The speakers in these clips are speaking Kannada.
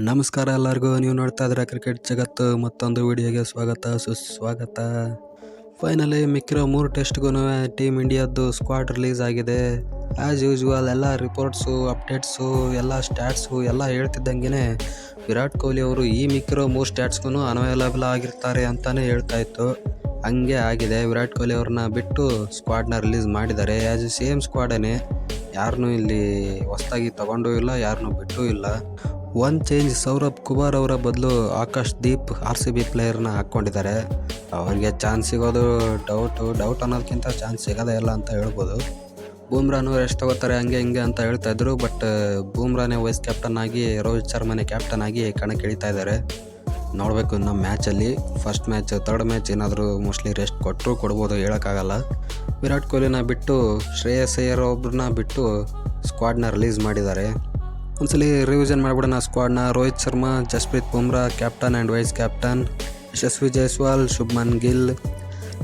ನಮಸ್ಕಾರ ಎಲ್ಲರಿಗೂ. ನೀವು ನೋಡ್ತಾ ಇದ್ರೆ ಕ್ರಿಕೆಟ್ ಜಗತ್ತು ಮತ್ತೊಂದು ವಿಡಿಯೋಗೆ ಸ್ವಾಗತ ಸುಸ್ವಾಗತ. ಫೈನಲಿ ಮಿಕ್ಕಿರೋ 3 ಟೆಸ್ಟ್ಗೂ ಟೀಮ್ ಇಂಡಿಯಾದ್ದು ಸ್ಕ್ವಾಡ್ ರಿಲೀಸ್ ಆಗಿದೆ. ಆ್ಯಸ್ ಯೂಶ್ವಲ್ ಎಲ್ಲ ರಿಪೋರ್ಟ್ಸು, ಅಪ್ಡೇಟ್ಸು, ಎಲ್ಲ ಸ್ಟ್ಯಾಟ್ಸು ಎಲ್ಲ ಹೇಳ್ತಿದ್ದಂಗೆ ವಿರಾಟ್ ಕೊಹ್ಲಿ ಅವರು ಈ ಮಿಕ್ಕಿರೋ 3 ಸ್ಟ್ಯಾಟ್ಸ್ಗೂ ಅನ್ವೈಲಬಲ್ ಆಗಿರ್ತಾರೆ ಅಂತಲೇ ಹೇಳ್ತಾ ಇತ್ತು. ಹಂಗೆ ಆಗಿದೆ. ವಿರಾಟ್ ಕೊಹ್ಲಿ ಅವ್ರನ್ನ ಬಿಟ್ಟು ಸ್ಕ್ವಾಡ್ನ ರಿಲೀಸ್ ಮಾಡಿದ್ದಾರೆ. ಆ್ಯಸ್ ಸೇಮ್ ಸ್ಕ್ವಾಡೇ, ಯಾರನ್ನೂ ಇಲ್ಲಿ ಹೊಸದಾಗಿ ತೊಗೊಂಡೂ ಇಲ್ಲ, ಯಾರನ್ನೂ ಬಿಟ್ಟೂ ಇಲ್ಲ. ಒನ್ ಚೇಂಜ್, ಸೌರಭ್ ಕುಮಾರ್ ಅವರ ಬದಲು ಆಕಾಶ್ ದೀಪ್ RCB ಪ್ಲೇಯರ್ನ ಹಾಕ್ಕೊಂಡಿದ್ದಾರೆ. ಅವರಿಗೆ ಚಾನ್ಸ್ ಸಿಗೋದು ಡೌಟ್ ಅನ್ನೋದಕ್ಕಿಂತ ಚಾನ್ಸ್ ಸಿಗೋದೇ ಇಲ್ಲ ಅಂತ ಹೇಳ್ಬೋದು. ಬೂಮ್ರಾನು ರೆಸ್ಟ್ ತಗೋತಾರೆ ಹಂಗೆ ಹಿಂಗೆ ಅಂತ ಹೇಳ್ತಾಯಿದ್ರು. ಬಟ್ ಬೂಮ್ರಾನೇ ವೈಸ್ ಕ್ಯಾಪ್ಟನ್ ಆಗಿ, ರೋಹಿತ್ ಶರ್ಮನೇ ಕ್ಯಾಪ್ಟನ್ ಆಗಿ ಕಣಕ್ಕೆ ಇಳಿತಾ ಇದ್ದಾರೆ. ನೋಡಬೇಕು ನಮ್ಮ ಮ್ಯಾಚಲ್ಲಿ. ಫಸ್ಟ್ ಮ್ಯಾಚ್, ಥರ್ಡ್ ಮ್ಯಾಚ್ ಏನಾದರೂ ಮೋಸ್ಟ್ಲಿ ರೆಸ್ಟ್ ಕೊಟ್ಟರು ಕೊಡ್ಬೋದು, ಹೇಳೋಕ್ಕಾಗಲ್ಲ. ವಿರಾಟ್ ಕೊಹ್ಲಿನ ಬಿಟ್ಟು ಶ್ರೇಯಸ್ ಅಯ್ಯರ್ ಒಬ್ಬರನ್ನ ಬಿಟ್ಟು ಸ್ಕ್ವಾಡ್ನ ರಿಲೀಸ್ ಮಾಡಿದ್ದಾರೆ. ಒಂದ್ಸಲಿ ರಿವಿಷನ್ ಮಾಡಿಬಿಡೋಣ ಸ್ಕ್ವಾಡ್ನ. Rohit Sharma, Jasprit Bumrah captain and vice captain. Yashasvi Jaiswal, Shubman Gill,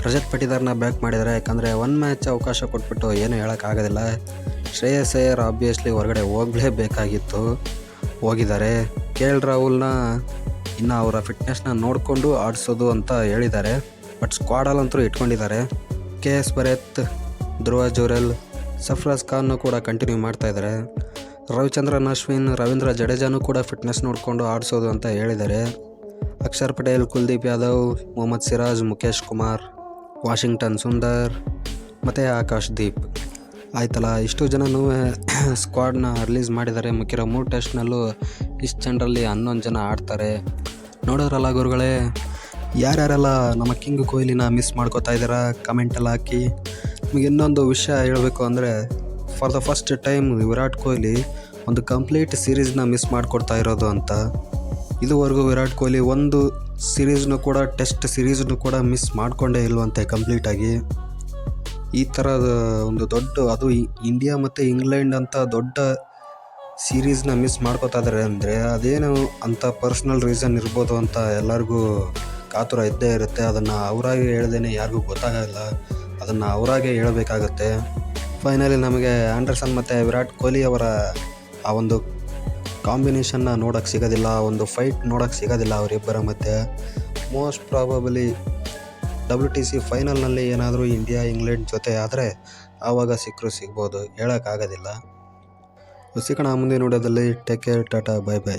Rajat ಪಟಿದಾರ್ನ ಬ್ಯಾಕ್ ಮಾಡಿದ್ದಾರೆ. ಯಾಕಂದರೆ ಒಂದು ಮ್ಯಾಚ್ ಅವಕಾಶ ಕೊಟ್ಬಿಟ್ಟು ಏನೂ ಹೇಳೋಕ್ಕಾಗೋದಿಲ್ಲ. ಶ್ರೇಯಸ್ ಅಯ್ಯರ್ ಆಬ್ವಿಯಸ್ಲಿ ಹೊರಗಡೆ ಹೋಗಲೇಬೇಕಾಗಿತ್ತು, ಹೋಗಿದ್ದಾರೆ. KL ರಾಹುಲ್ನ ಇನ್ನು ಅವರ ಫಿಟ್ನೆಸ್ನ ನೋಡಿಕೊಂಡು ಆಡಿಸೋದು ಅಂತ ಹೇಳಿದ್ದಾರೆ. ಬಟ್ ಸ್ಕ್ವಾಡಲ್ಲಂತೂ ಇಟ್ಕೊಂಡಿದ್ದಾರೆ. KS ಭರತ್, ಧ್ರುವ ಜುರೆಲ್, ಸರ್ಫರಾಜ್ ಖಾನ್ನು ಕೂಡ ಕಂಟಿನ್ಯೂ ಮಾಡ್ತಾಯಿದ್ದಾರೆ. ರವಿಚಂದ್ರನ್ ಅಶ್ವಿನ್, ರವೀಂದ್ರ ಜಡೇಜಾನು ಕೂಡ ಫಿಟ್ನೆಸ್ ನೋಡಿಕೊಂಡು ಆಡಿಸೋದು ಅಂತ ಹೇಳಿದ್ದಾರೆ. ಅಕ್ಷರ್ ಪಟೇಲ್, ಕುಲ್ದೀಪ್ ಯಾದವ್, ಮೊಹಮ್ಮದ್ ಸಿರಾಜ್, ಮುಖೇಶ್ ಕುಮಾರ್, ವಾಷಿಂಗ್ಟನ್ ಸುಂದರ್ ಮತ್ತು ಆಕಾಶ್ ದೀಪ್. ಆಯ್ತಲ್ಲ, ಇಷ್ಟು ಜನನೂ ಸ್ಕ್ವಾಡ್ನ ರಿಲೀಸ್ ಮಾಡಿದ್ದಾರೆ. ಮಿಕ್ಕಿರೋ 3 ಟೆಸ್ಟ್ನಲ್ಲೂ ಇಷ್ಟು ಜನರಲ್ಲಿ 11 ಜನ ಆಡ್ತಾರೆ. ನೋಡೋರಲ್ಲ ಗುರುಗಳೇ, ಯಾರ್ಯಾರೆಲ್ಲ ನಮ್ಮ ಕಿಂಗ್ ಕೊಹ್ಲಿನ ಮಿಸ್ ಮಾಡ್ಕೋತಾ ಇದ್ದೀರಾ ಕಮೆಂಟಲ್ಲಿ ಹಾಕಿ. ನಿಮಗೆ ಇನ್ನೊಂದು ವಿಷಯ ಹೇಳಬೇಕು ಅಂದರೆ, for the first time Virat Kohli ಒಂದು ಕಂಪ್ಲೀಟ್ ಸೀರೀಸ್ನ ಮಿಸ್ ಮಾಡಿಕೊಡ್ತಾ ಇರೋದು ಅಂತ. ಇದುವರೆಗೂ ವಿರಾಟ್ ಕೊಹ್ಲಿ ಒಂದು ಸೀರೀಸ್ನು ಕೂಡ, ಟೆಸ್ಟ್ ಸೀರೀಸ್ನು ಕೂಡ ಮಿಸ್ ಮಾಡಿಕೊಂಡೇ ಇಲ್ವಂತೆ ಕಂಪ್ಲೀಟಾಗಿ. ಈ ಥರದ ಒಂದು ದೊಡ್ಡ, ಅದು ಇಂಡಿಯಾ ಮತ್ತು ಇಂಗ್ಲೆಂಡ್ ಅಂತ ದೊಡ್ಡ ಸೀರೀಸ್ನ ಮಿಸ್ ಮಾಡ್ಕೋತಾ ಇದ್ದಾರೆ ಅಂದರೆ ಅದೇನು ಅಂತ ಪರ್ಸ್ನಲ್ ರೀಸನ್ ಇರ್ಬೋದು ಅಂತ ಎಲ್ಲರಿಗೂ ಕಾತುರ ಇದ್ದೇ ಇರುತ್ತೆ. ಅದನ್ನು ಅವರಾಗೆ ಹೇಳ್ದೇ ಯಾರಿಗೂ ಗೊತ್ತಾಗಲ್ಲ, ಅದನ್ನು ಅವರಾಗೆ ಹೇಳಬೇಕಾಗತ್ತೆ. ಫೈನಲಿ ನಮಗೆ ಆ್ಯಂಡರ್ಸನ್ ಮತ್ತು ವಿರಾಟ್ ಕೊಹ್ಲಿ ಅವರ ಆ ಒಂದು ಕಾಂಬಿನೇಷನ್ನ ನೋಡೋಕ್ಕೆ ಸಿಗೋದಿಲ್ಲ, ಒಂದು ಫೈಟ್ ನೋಡೋಕ್ಕೆ ಸಿಗೋದಿಲ್ಲ ಅವರಿಬ್ಬರ ಮಧ್ಯೆ. ಮೋಸ್ಟ್ ಪ್ರಾಬಬಲಿ WTC ಫೈನಲ್ನಲ್ಲಿ ಏನಾದರೂ ಇಂಡಿಯಾ ಇಂಗ್ಲೆಂಡ್ ಜೊತೆ ಆದರೆ ಆವಾಗ ಸಿಗ್ಬೋದು, ಹೇಳೋಕ್ಕಾಗೋದಿಲ್ಲ. ಸಿಗೋಣ ಮುಂದಿನ ವಿಡಿಯೋದಲ್ಲಿ. Take care, Tata, bye bye.